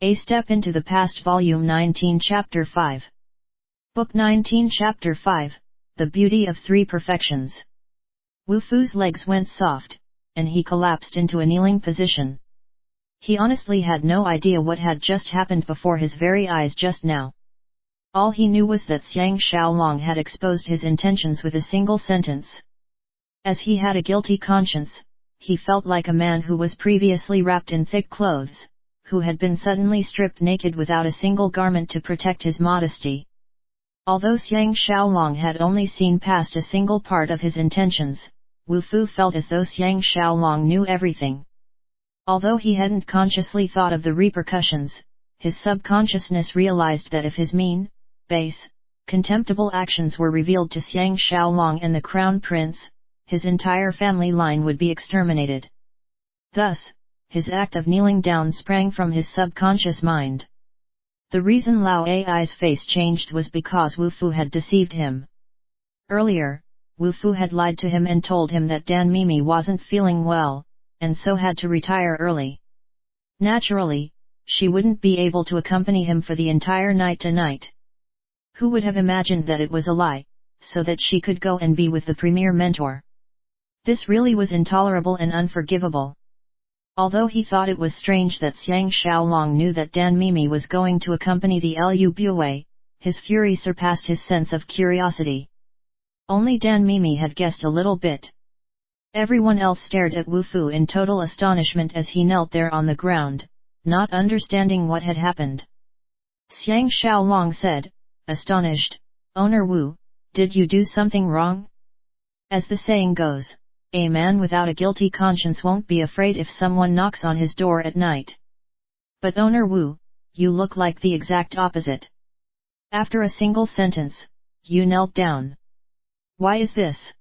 A Step into the Past Volume 19 Chapter 5. Book 19 Chapter 5, The Beauty of Three Perfections. Wu Fu's legs went soft, and he collapsed into a kneeling position. He honestly had no idea what had just happened before his very eyes just now. All he knew was that Xiang Xiaolong had exposed his intentions with a single sentence. As he had a guilty conscience, he felt like a man who was previously wrapped in thick clothes, who had been suddenly stripped naked without a single garment to protect his modesty. Although Xiang Xiaolong had only seen past a single part of his intentions, Wu Fu felt as though Xiang Xiaolong knew everything. Although he hadn't consciously thought of the repercussions, his subconsciousness realized that if his mean, base, contemptible actions were revealed to Xiang Xiaolong and the crown prince, his entire family line would be exterminated. Thus, his act of kneeling down sprang from his subconscious mind. The reason Lao Ai's face changed was because Wu Fu had deceived him. Earlier, Wu Fu had lied to him and told him that Dan Mimi wasn't feeling well, and so had to retire early. Naturally, she wouldn't be able to accompany him for the entire night tonight. Who would have imagined that it was a lie, so that she could go and be with the premier mentor? This really was intolerable and unforgivable. Although he thought it was strange that Xiang Xiaolong knew that Dan Mimi was going to accompany the Lu Bue, his fury surpassed his sense of curiosity. Only Dan Mimi had guessed a little bit. Everyone else stared at Wu Fu in total astonishment as he knelt there on the ground, not understanding what had happened. Xiang Xiaolong said, astonished, "Owner Wu, did you do something wrong?" As the saying goes, a man without a guilty conscience won't be afraid if someone knocks on his door at night. But Owner Wu, you look like the exact opposite. After a single sentence, you knelt down. Why is this?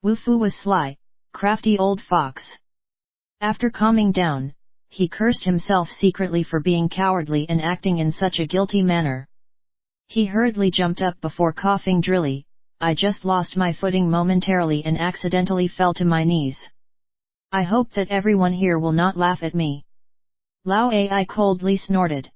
Wu Fu was sly, crafty old fox. After calming down, he cursed himself secretly for being cowardly and acting in such a guilty manner. He hurriedly jumped up before coughing drily. I just lost my footing momentarily and accidentally fell to my knees. I hope that everyone here will not laugh at me. Lao Ai coldly snorted.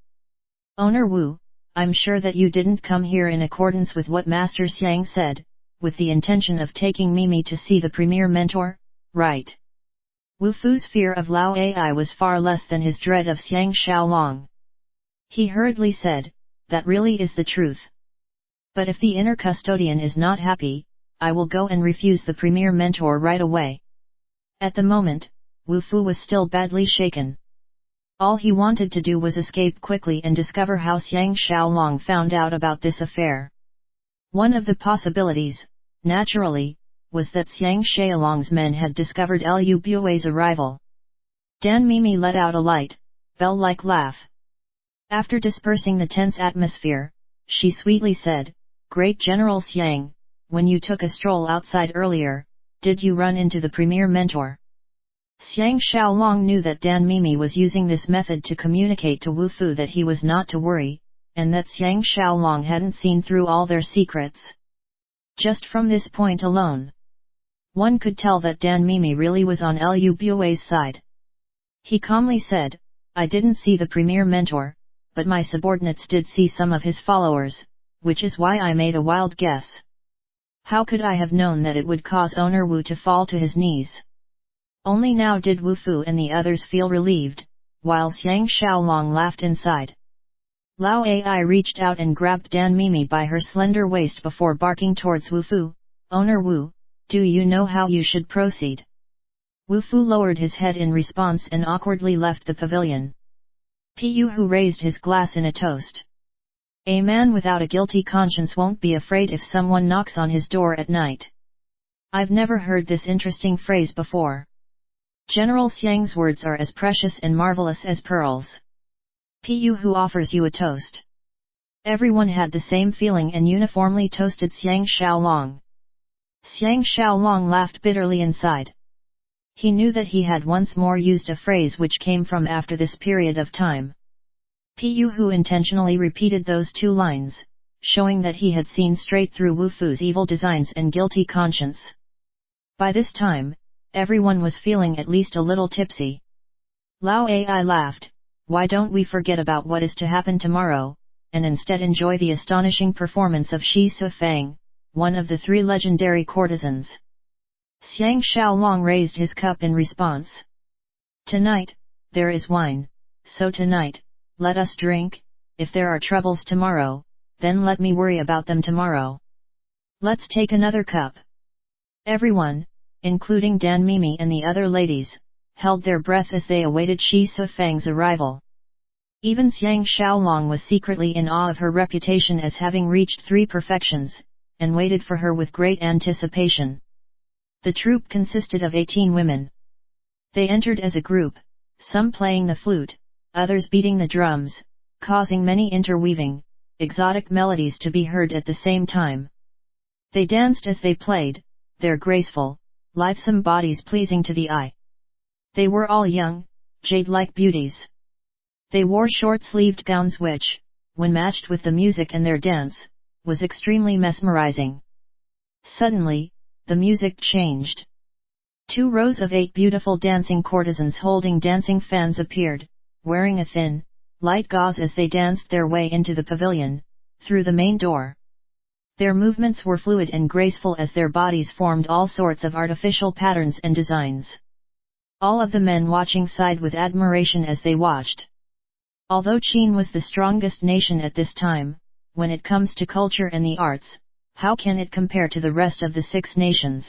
Owner Wu, I'm sure that you didn't come here in accordance with what Master Xiang said, with the intention of taking Mimi to see the premier mentor, right? Wu Fu's fear of Lao Ai was far less than his dread of Xiang Xiaolong. He hurriedly said, that really is the truth. But if the inner custodian is not happy, I will go and refuse the premier mentor right away. At the moment, Wu Fu was still badly shaken. All he wanted to do was escape quickly and discover how Xiang Xiaolong found out about this affair. One of the possibilities, naturally, was that Xiang Xiaolong's men had discovered Lu Bue's arrival. Dan Mimi let out a light, bell-like laugh. After dispersing the tense atmosphere, she sweetly said, Great General Xiang, when you took a stroll outside earlier, did you run into the premier mentor? Xiang Xiaolong knew that Dan Mimi was using this method to communicate to Wu Fu that he was not to worry, and that Xiang Xiaolong hadn't seen through all their secrets. Just from this point alone, one could tell that Dan Mimi really was on Lu Bue's side. He calmly said, I didn't see the premier mentor, but my subordinates did see some of his followers, which is why I made a wild guess. How could I have known that it would cause Owner Wu to fall to his knees? Only now did Wu Fu and the others feel relieved, while Xiang Xiaolong laughed inside. Lao Ai reached out and grabbed Dan Mimi by her slender waist before barking towards Wu Fu, Owner Wu, do you know how you should proceed? Wu Fu lowered his head in response and awkwardly left the pavilion. Pu Hu raised his glass in a toast. A man without a guilty conscience won't be afraid if someone knocks on his door at night. I've never heard this interesting phrase before. General Xiang's words are as precious and marvelous as pearls. Pu Hu offers you a toast. Everyone had the same feeling and uniformly toasted Xiang Xiaolong. Xiang Xiaolong laughed bitterly inside. He knew that he had once more used a phrase which came from after this period of time. Pu Hu intentionally repeated those two lines, showing that he had seen straight through Wu Fu's evil designs and guilty conscience. By this time, everyone was feeling at least a little tipsy. Lao Ai laughed, why don't we forget about what is to happen tomorrow, and instead enjoy the astonishing performance of Shi Sufang, one of the 3 legendary courtesans. Xiang Xiaolong raised his cup in response. Tonight, there is wine, so tonight, let us drink. If there are troubles tomorrow, then let me worry about them tomorrow. Let's take another cup. Everyone, including Dan Mimi and the other ladies, held their breath as they awaited Shi Sufang's arrival. Even Xiang Xiaolong was secretly in awe of her reputation as having reached 3 perfections, and waited for her with great anticipation. The troupe consisted of 18 women. They entered as a group, some playing the flute, others beating the drums, causing many interweaving, exotic melodies to be heard at the same time. They danced as they played, their graceful, lithesome bodies pleasing to the eye. They were all young, jade-like beauties. They wore short-sleeved gowns which, when matched with the music and their dance, was extremely mesmerizing. Suddenly, the music changed. 2 rows of 8 beautiful dancing courtesans holding dancing fans appeared, wearing a thin, light gauze as they danced their way into the pavilion, through the main door. Their movements were fluid and graceful as their bodies formed all sorts of artificial patterns and designs. All of the men watching sighed with admiration as they watched. Although Qin was the strongest nation at this time, when it comes to culture and the arts, how can it compare to the rest of the 6 nations?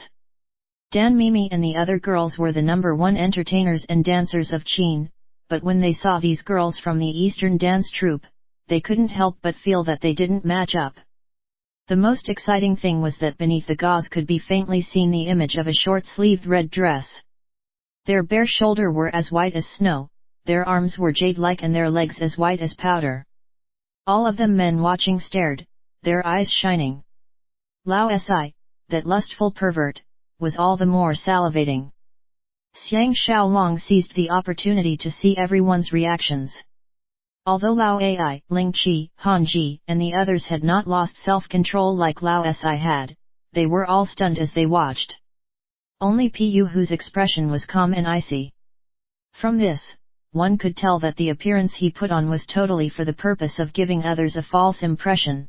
Dan Mimi and the other girls were the number 1 entertainers and dancers of Qin, but when they saw these girls from the Eastern dance troupe, they couldn't help but feel that they didn't match up. The most exciting thing was that beneath the gauze could be faintly seen the image of a short-sleeved red dress. Their bare shoulders were as white as snow, their arms were jade-like and their legs as white as powder. All of them men watching stared, their eyes shining. Lao Si, that lustful pervert, was all the more salivating. Xiang Xiaolong seized the opportunity to see everyone's reactions. Although Lao Ai, Ling Qi, Han Ji, and the others had not lost self-control like Lao Si had, they were all stunned as they watched. Only Pu whose expression was calm and icy. From this, one could tell that the appearance he put on was totally for the purpose of giving others a false impression.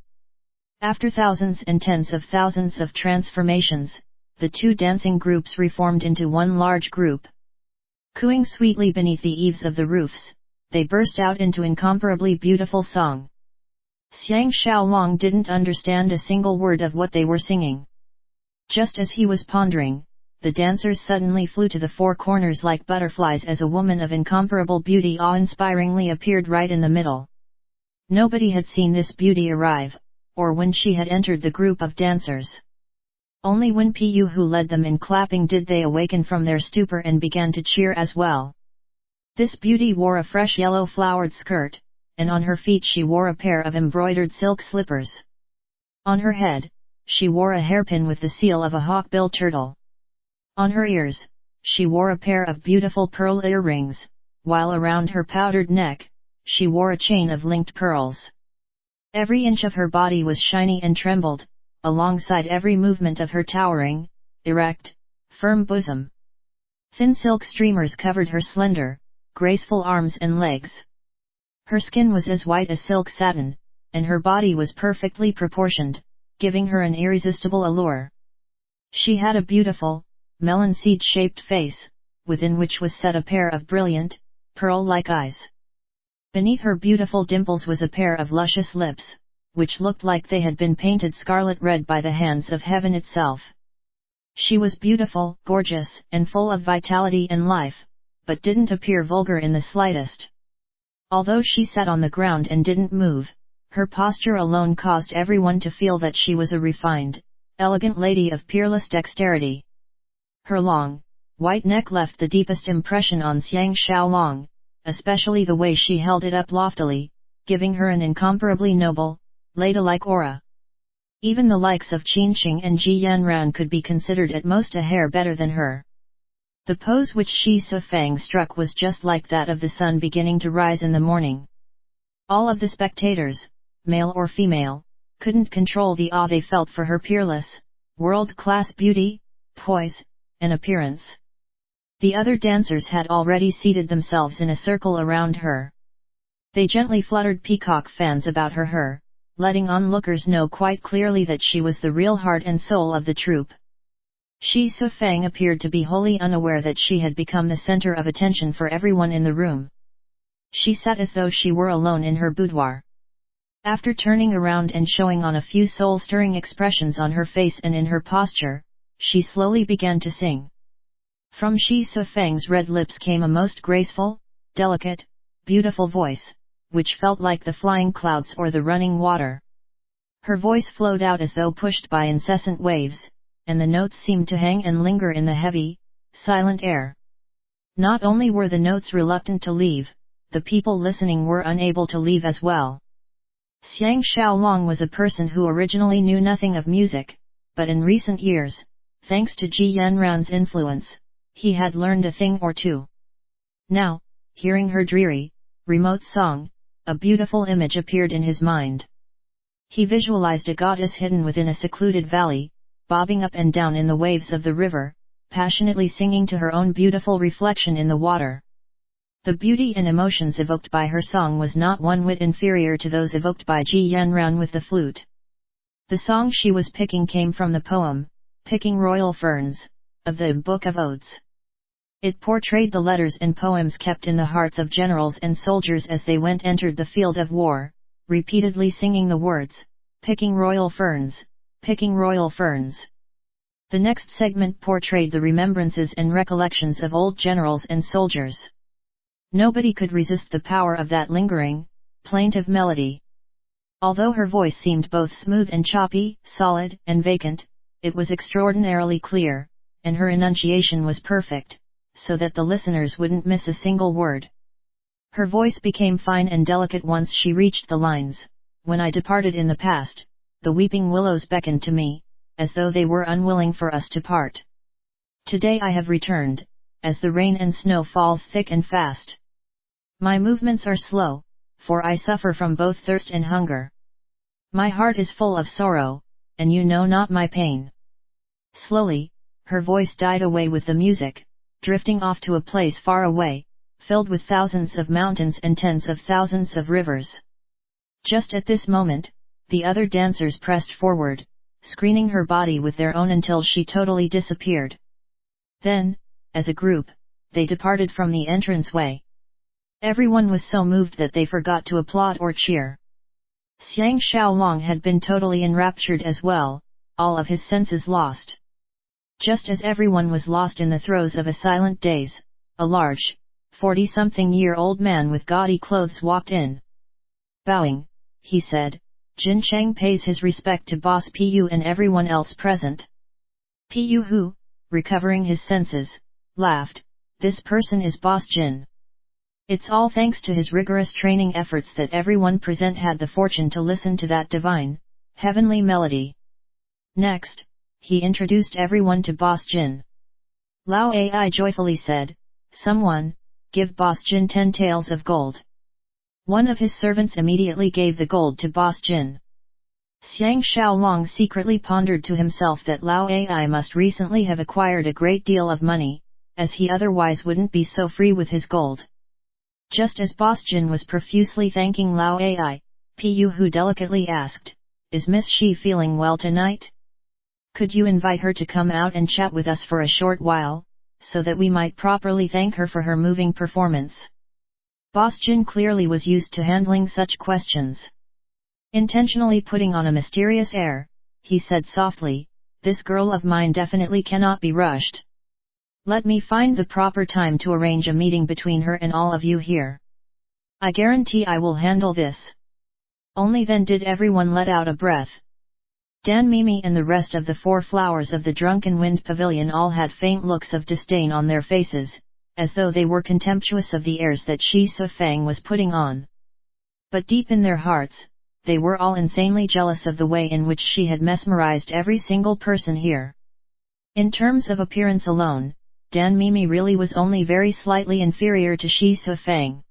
After thousands and tens of thousands of transformations, the 2 dancing groups reformed into one large group. Cooing sweetly beneath the eaves of the roofs, they burst out into incomparably beautiful song. Xiang Xiaolong didn't understand a single word of what they were singing. Just as he was pondering, the dancers suddenly flew to the 4 corners like butterflies as a woman of incomparable beauty awe-inspiringly appeared right in the middle. Nobody had seen this beauty arrive, or when she had entered the group of dancers. Only when Pu who led them in clapping did they awaken from their stupor and began to cheer as well. This beauty wore a fresh yellow flowered skirt, and on her feet she wore a pair of embroidered silk slippers. On her head, she wore a hairpin with the seal of a hawk-bill turtle. On her ears, she wore a pair of beautiful pearl earrings, while around her powdered neck, she wore a chain of linked pearls. Every inch of her body was shiny and trembled, alongside every movement of her towering, erect, firm bosom. Thin silk streamers covered her slender, graceful arms and legs. Her skin was as white as silk satin, and her body was perfectly proportioned, giving her an irresistible allure. She had a beautiful, melon seed-shaped face, within which was set a pair of brilliant, pearl-like eyes. Beneath her beautiful dimples was a pair of luscious lips, which looked like they had been painted scarlet red by the hands of heaven itself. She was beautiful, gorgeous, and full of vitality and life, but didn't appear vulgar in the slightest. Although she sat on the ground and didn't move, her posture alone caused everyone to feel that she was a refined, elegant lady of peerless dexterity. Her long, white neck left the deepest impression on Xiang Xiaolong, especially the way she held it up loftily, giving her an incomparably noble, ladylike aura. Even the likes of Qin Qing and Ji Yanran could be considered at most a hair better than her. The pose which Shi Sufang struck was just like that of the sun beginning to rise in the morning. All of the spectators, male or female, couldn't control the awe they felt for her peerless, world-class beauty, poise, and appearance. The other dancers had already seated themselves in a circle around her. They gently fluttered peacock fans about her, letting onlookers know quite clearly that she was the real heart and soul of the troupe. Shi Sufang appeared to be wholly unaware that she had become the center of attention for everyone in the room. She sat as though she were alone in her boudoir. After turning around and showing on a few soul-stirring expressions on her face and in her posture, she slowly began to sing. From Shi Sufang's red lips came a most graceful, delicate, beautiful voice, which felt like the flying clouds or the running water. Her voice flowed out as though pushed by incessant waves, and the notes seemed to hang and linger in the heavy, silent air. Not only were the notes reluctant to leave, the people listening were unable to leave as well. Xiang Xiaolong was a person who originally knew nothing of music, but in recent years, thanks to Ji Yanran's influence, he had learned a thing or two. Now, hearing her dreary, remote song, a beautiful image appeared in his mind. He visualized a goddess hidden within a secluded valley, bobbing up and down in the waves of the river, passionately singing to her own beautiful reflection in the water. The beauty and emotions evoked by her song was not one whit inferior to those evoked by Ji Yanran with the flute. The song she was picking came from the poem, Picking Royal Ferns, of the Book of Odes. It portrayed the letters and poems kept in the hearts of generals and soldiers as they entered the field of war, repeatedly singing the words, Picking Royal Ferns, Picking Royal Ferns. The next segment portrayed the remembrances and recollections of old generals and soldiers. Nobody could resist the power of that lingering, plaintive melody. Although her voice seemed both smooth and choppy, solid and vacant, it was extraordinarily clear, and her enunciation was perfect, so that the listeners wouldn't miss a single word. Her voice became fine and delicate once she reached the lines, When I departed in the past, the weeping willows beckoned to me, as though they were unwilling for us to part. Today I have returned, as the rain and snow falls thick and fast. My movements are slow, for I suffer from both thirst and hunger. My heart is full of sorrow, and you know not my pain. Slowly, her voice died away with the music, drifting off to a place far away, filled with thousands of mountains and tens of thousands of rivers. Just at this moment, the other dancers pressed forward, screening her body with their own until she totally disappeared. Then, as a group, they departed from the entranceway. Everyone was so moved that they forgot to applaud or cheer. Xiang Xiaolong had been totally enraptured as well, all of his senses lost. Just as everyone was lost in the throes of a silent daze, a large, 40-something-year-old man with gaudy clothes walked in. Bowing, he said, Jin Cheng pays his respect to Boss Pu and everyone else present. Pu Hu, recovering his senses, laughed, This person is Boss Jin. It's all thanks to his rigorous training efforts that everyone present had the fortune to listen to that divine, heavenly melody. Next, he introduced everyone to Boss Jin. Lao Ai joyfully said, Someone, give Boss Jin 10 taels of gold. One of his servants immediately gave the gold to Boss Jin. Xiang Xiaolong secretly pondered to himself that Lao Ai must recently have acquired a great deal of money, as he otherwise wouldn't be so free with his gold. Just as Boss Jin was profusely thanking Lao Ai, Pu Hu delicately asked, Is Miss Shi feeling well tonight? Could you invite her to come out and chat with us for a short while, so that we might properly thank her for her moving performance? Boss Jin clearly was used to handling such questions. Intentionally putting on a mysterious air, he said softly, This girl of mine definitely cannot be rushed. Let me find the proper time to arrange a meeting between her and all of you here. I guarantee I will handle this. Only then did everyone let out a breath. Dan Mimi and the rest of the 4 flowers of the Drunken Wind Pavilion all had faint looks of disdain on their faces, as though they were contemptuous of the airs that Shi Sufang was putting on. But deep in their hearts, they were all insanely jealous of the way in which she had mesmerized every single person here. In terms of appearance alone, Dan Mimi really was only very slightly inferior to Shi Sufang.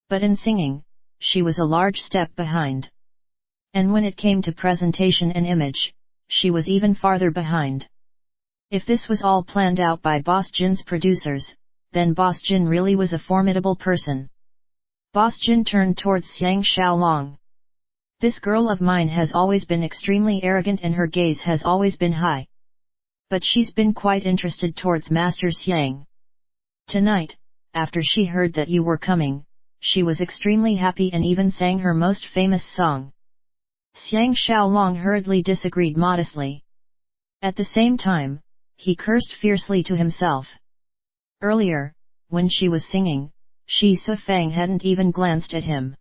But in singing, she was a large step behind. And when it came to presentation and image, she was even farther behind. If this was all planned out by Boss Jin's producers, then Boss Jin really was a formidable person. Boss Jin turned towards Xiang Xiaolong. This girl of mine has always been extremely arrogant and her gaze has always been high. But she's been quite interested towards Master Xiang. Tonight, after she heard that you were coming, she was extremely happy and even sang her most famous song. Xiang Xiaolong hurriedly disagreed modestly. At the same time, he cursed fiercely to himself. Earlier, when she was singing, Shi Sifang hadn't even glanced at him.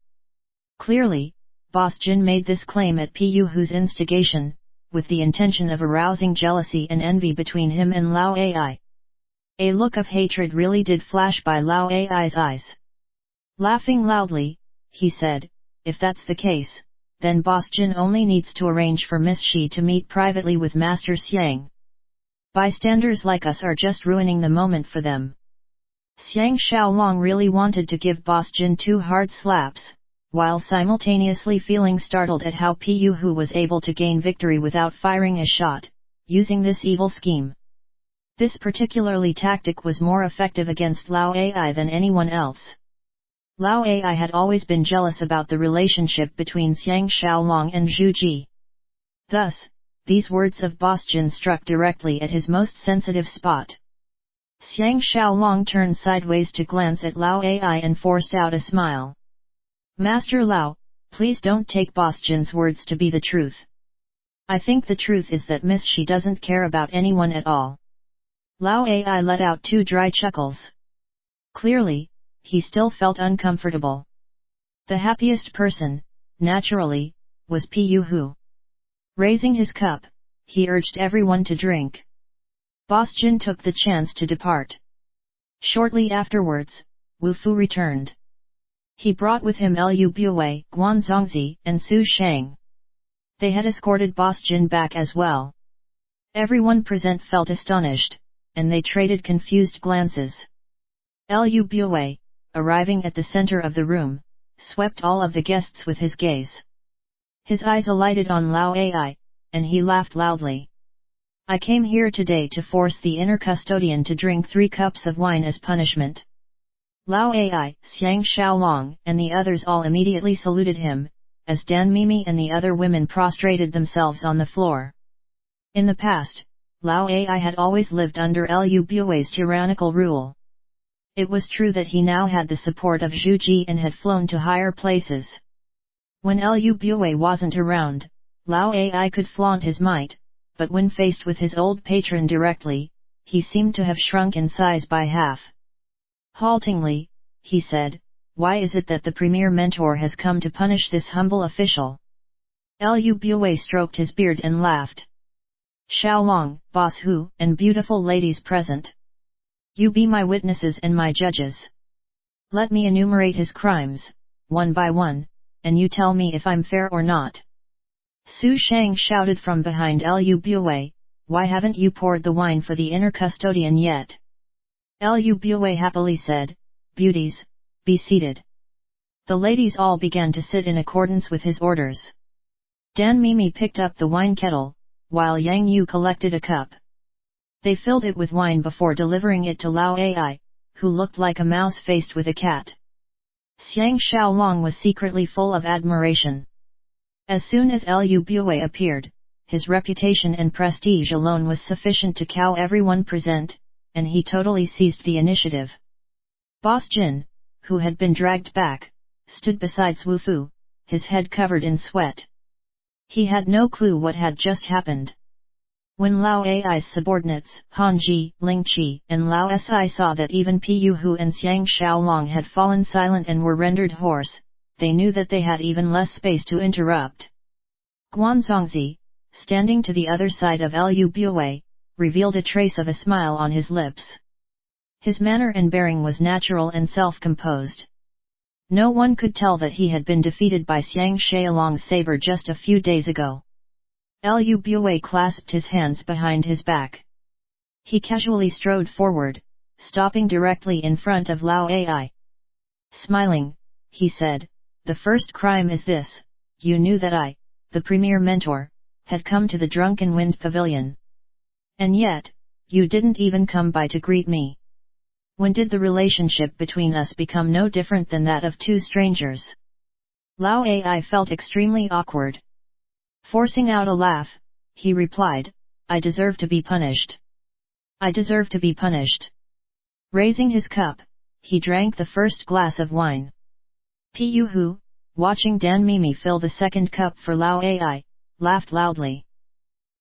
Clearly, Boss Jin made this claim at Pu Hu's instigation, with the intention of arousing jealousy and envy between him and Lao Ai. A look of hatred really did flash by Lao Ai's eyes. Laughing loudly, he said, "If that's the case, then Boss Jin only needs to arrange for Miss Shi to meet privately with Master Xiang. Bystanders like us are just ruining the moment for them." Xiang Xiaolong really wanted to give Boss Jin 2 hard slaps, while simultaneously feeling startled at how Pu Hu was able to gain victory without firing a shot, using this evil scheme. This particularly tactic was more effective against Lao Ai than anyone else. Lao Ai had always been jealous about the relationship between Xiang Xiaolong and Zhu Ji. Thus, these words of Boss Jin struck directly at his most sensitive spot. Xiang Xiaolong turned sideways to glance at Lao Ai and forced out a smile. "Master Lao, please don't take Boss Jin's words to be the truth. I think the truth is that Miss Shi doesn't care about anyone at all." Lao Ai let out 2 dry chuckles. Clearly, he still felt uncomfortable. The happiest person, naturally, was Pu Hu. Raising his cup, he urged everyone to drink. Boss Jin took the chance to depart. Shortly afterwards, Wu Fu returned. He brought with him Lu Bue, Guan Zongzi, and Su Shang. They had escorted Boss Jin back as well. Everyone present felt astonished, and they traded confused glances. Lu Bue, arriving at the center of the room, swept all of the guests with his gaze. His eyes alighted on Lao Ai, and he laughed loudly. "I came here today to force the inner custodian to drink 3 cups of wine as punishment." Lao Ai, Xiang Xiaolong, and the others all immediately saluted him, as Dan Mimi and the other women prostrated themselves on the floor. In the past, Lao Ai had always lived under Lu Bue's tyrannical rule. It was true that he now had the support of Zhu Ji and had flown to higher places. When Lu Bue wasn't around, Lao Ai could flaunt his might, but when faced with his old patron directly, he seemed to have shrunk in size by half. Haltingly, he said, "Why is it that the premier mentor has come to punish this humble official?" Lu Bue stroked his beard and laughed. "Xiaolong, Boss Hu, and beautiful ladies present. You be my witnesses and my judges. Let me enumerate his crimes, one by one, and you tell me if I'm fair or not." Su Shang shouted from behind Lu Bue, "Why haven't you poured the wine for the inner custodian yet?" Lu Bue happily said, "Beauties, be seated." The ladies all began to sit in accordance with his orders. Dan Mimi picked up the wine kettle, while Yang Yu collected a cup. They filled it with wine before delivering it to Lao Ai, who looked like a mouse faced with a cat. Xiang Xiaolong was secretly full of admiration. As soon as Lu Bue appeared, his reputation and prestige alone was sufficient to cow everyone present, and he totally seized the initiative. Boss Jin, who had been dragged back, stood beside Wu Fu, his head covered in sweat. He had no clue what had just happened. When Lao Ai's subordinates, Han Ji, Ling Qi, and Lao Si saw that even Pu Hu and Xiang Xiaolong had fallen silent and were rendered hoarse, they knew that they had even less space to interrupt. Guan Zongzi, standing to the other side of Lu Bue, revealed a trace of a smile on his lips. His manner and bearing was natural and self-composed. No one could tell that he had been defeated by Xiang Xiaolong's saber just a few days ago. Lu Bue clasped his hands behind his back. He casually strode forward, stopping directly in front of Lao Ai. Smiling, he said, "The first crime is this: you knew that I, the premier mentor, had come to the Drunken Wind Pavilion. And yet, you didn't even come by to greet me. When did the relationship between us become no different than that of two strangers? Lao Ai felt extremely awkward. Forcing out a laugh, he replied, I deserve to be punished. I deserve to be punished. Raising his cup, he drank the first glass of wine. Pu Hu, watching Dan Mimi fill the second cup for Lao Ai, laughed loudly.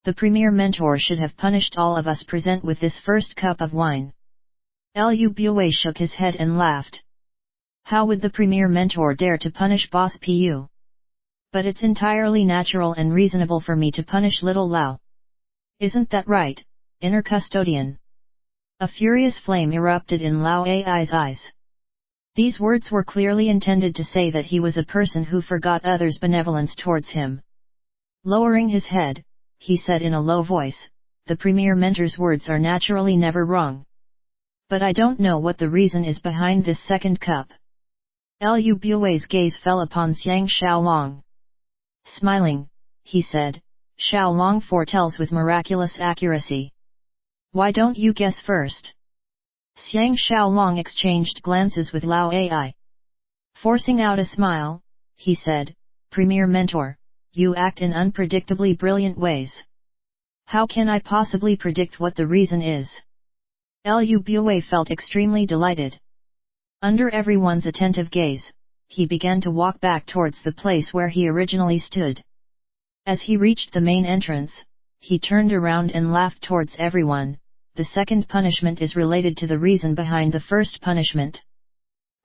The premier mentor should have punished all of us present with this first cup of wine. Lu Bue shook his head and laughed. How would the premier mentor dare to punish Boss Pu? But it's entirely natural and reasonable for me to punish little Lao. Isn't that right, inner custodian? A furious flame erupted in Lao Ai's eyes. These words were clearly intended to say that he was a person who forgot others' benevolence towards him. Lowering his head, he said in a low voice, the premier mentor's words are naturally never wrong. But I don't know what the reason is behind this second cup. Lu Bue's gaze fell upon Xiang Xiaolong. Smiling, he said, Xiaolong foretells with miraculous accuracy. Why don't you guess first? Xiang Xiaolong exchanged glances with Lao Ai. Forcing out a smile, he said, Premier Mentor, you act in unpredictably brilliant ways. How can I possibly predict what the reason is? Lu Bue felt extremely delighted. Under everyone's attentive gaze, he began to walk back towards the place where he originally stood. As he reached the main entrance, he turned around and laughed towards everyone. The second punishment is related to the reason behind the first punishment.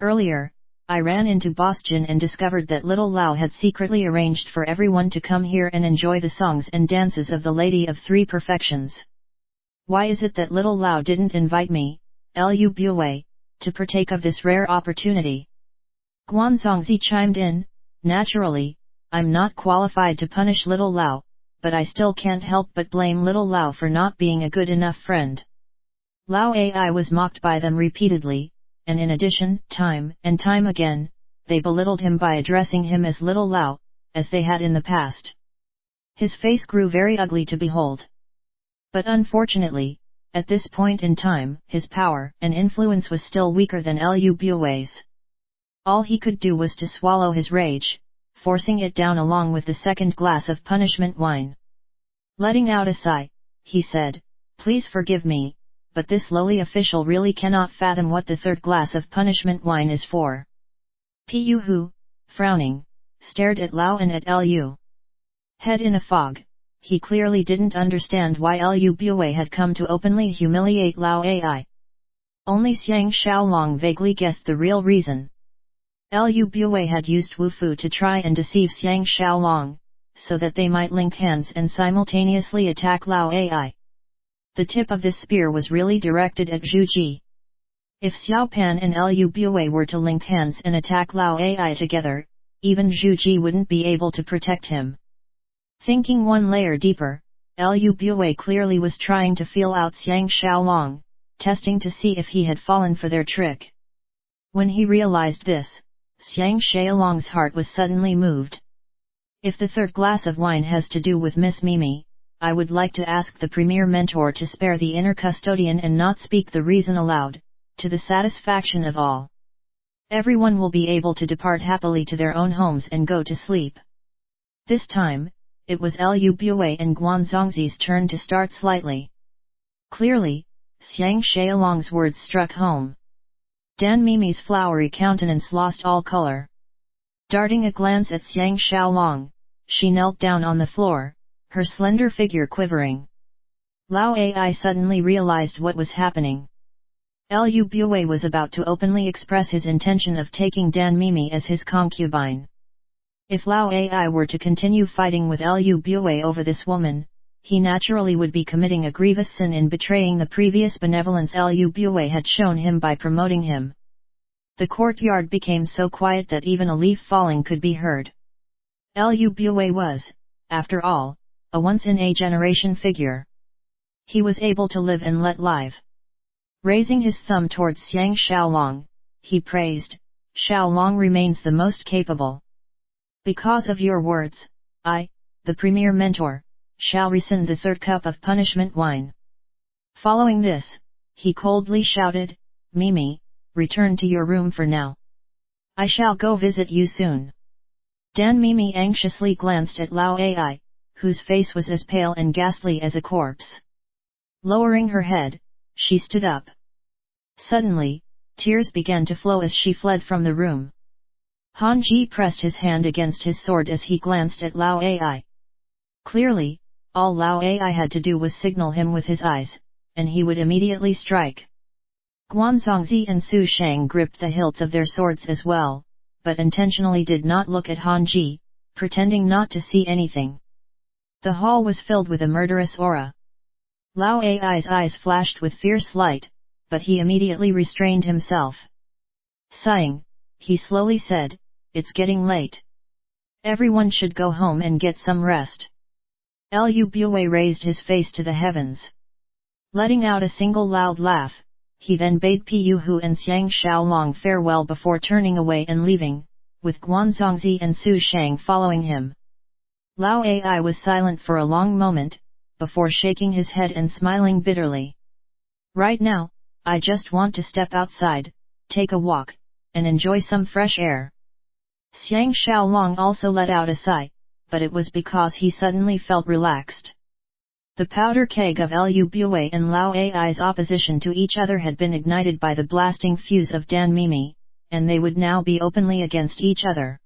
Earlier, I ran into Boss Jin and discovered that little Lao had secretly arranged for everyone to come here and enjoy the songs and dances of the Lady of Three Perfections. Why is it that little Lao didn't invite me, Lu Bue, to partake of this rare opportunity? Guanzongzi chimed in, naturally, I'm not qualified to punish little Lao, but I still can't help but blame little Lao for not being a good enough friend. Lao Ai was mocked by them repeatedly, and in addition, time and time again, they belittled him by addressing him as little Lao, as they had in the past. His face grew very ugly to behold. But unfortunately, at this point in time, his power and influence was still weaker than Lu Bue's. All he could do was to swallow his rage, forcing it down along with the second glass of punishment wine. Letting out a sigh, he said, Please forgive me, but this lowly official really cannot fathom what the third glass of punishment wine is for. Pu Hu, frowning, stared at Lao and at Lu. Head in a fog, he clearly didn't understand why Lu Bue had come to openly humiliate Lao Ai. Only Xiang Xiaolong vaguely guessed the real reason. Lu Bue had used Wufu to try and deceive Xiang Xiaolong, so that they might link hands and simultaneously attack Lao Ai. The tip of this spear was really directed at Zhu Ji. If Xiao Pan and Lu Bue were to link hands and attack Lao Ai together, even Zhu Ji wouldn't be able to protect him. Thinking one layer deeper, Lu Bue clearly was trying to feel out Xiang Xiaolong, testing to see if he had fallen for their trick. When he realized this, Xiang Xiaolong's heart was suddenly moved. If the third glass of wine has to do with Miss Mimi, I would like to ask the premier mentor to spare the inner custodian and not speak the reason aloud, to the satisfaction of all. Everyone will be able to depart happily to their own homes and go to sleep. This time, it was Lu Bue and Guanzongzi's turn to start slightly. Clearly, Xiang Xiaolong's words struck home. Dan Mimi's flowery countenance lost all color. Darting a glance at Xiang Xiaolong, she knelt down on the floor, her slender figure quivering. Lao Ai suddenly realized what was happening. Lu Bue was about to openly express his intention of taking Dan Mimi as his concubine. If Lao Ai were to continue fighting with Lu Bue over this woman, he naturally would be committing a grievous sin in betraying the previous benevolence Lu Bue had shown him by promoting him. The courtyard became so quiet that even a leaf falling could be heard. Lu Bue was, after all, a once-in-a-generation figure. He was able to live and let live. Raising his thumb towards Xiang Xiaolong, he praised, Xiaolong remains the most capable. Because of your words, I, the premier mentor, shall rescind the third cup of punishment wine. Following this, he coldly shouted, Mimi, return to your room for now. I shall go visit you soon. Dan Mimi anxiously glanced at Lao Ai, whose face was as pale and ghastly as a corpse. Lowering her head, she stood up. Suddenly, tears began to flow as she fled from the room. Han Ji pressed his hand against his sword as he glanced at Lao Ai. Clearly, all Lao Ai had to do was signal him with his eyes, and he would immediately strike. Guanzongzi and Su Shang gripped the hilts of their swords as well, but intentionally did not look at Han Ji, pretending not to see anything. The hall was filled with a murderous aura. Lao Ai's eyes flashed with fierce light, but he immediately restrained himself. Sighing, he slowly said, "It's getting late. Everyone should go home and get some rest." Lu Bue raised his face to the heavens. Letting out a single loud laugh, he then bade Pu Hu and Xiang Xiaolong farewell before turning away and leaving, with Guanzongzi and Su Shang following him. Lao Ai was silent for a long moment, before shaking his head and smiling bitterly. "Right now, I just want to step outside, take a walk, and enjoy some fresh air." Xiang Xiaolong also let out a sigh, but it was because he suddenly felt relaxed. The powder keg of Lu Bue and Lao Ai's opposition to each other had been ignited by the blasting fuse of Dan Mimi, and they would now be openly against each other.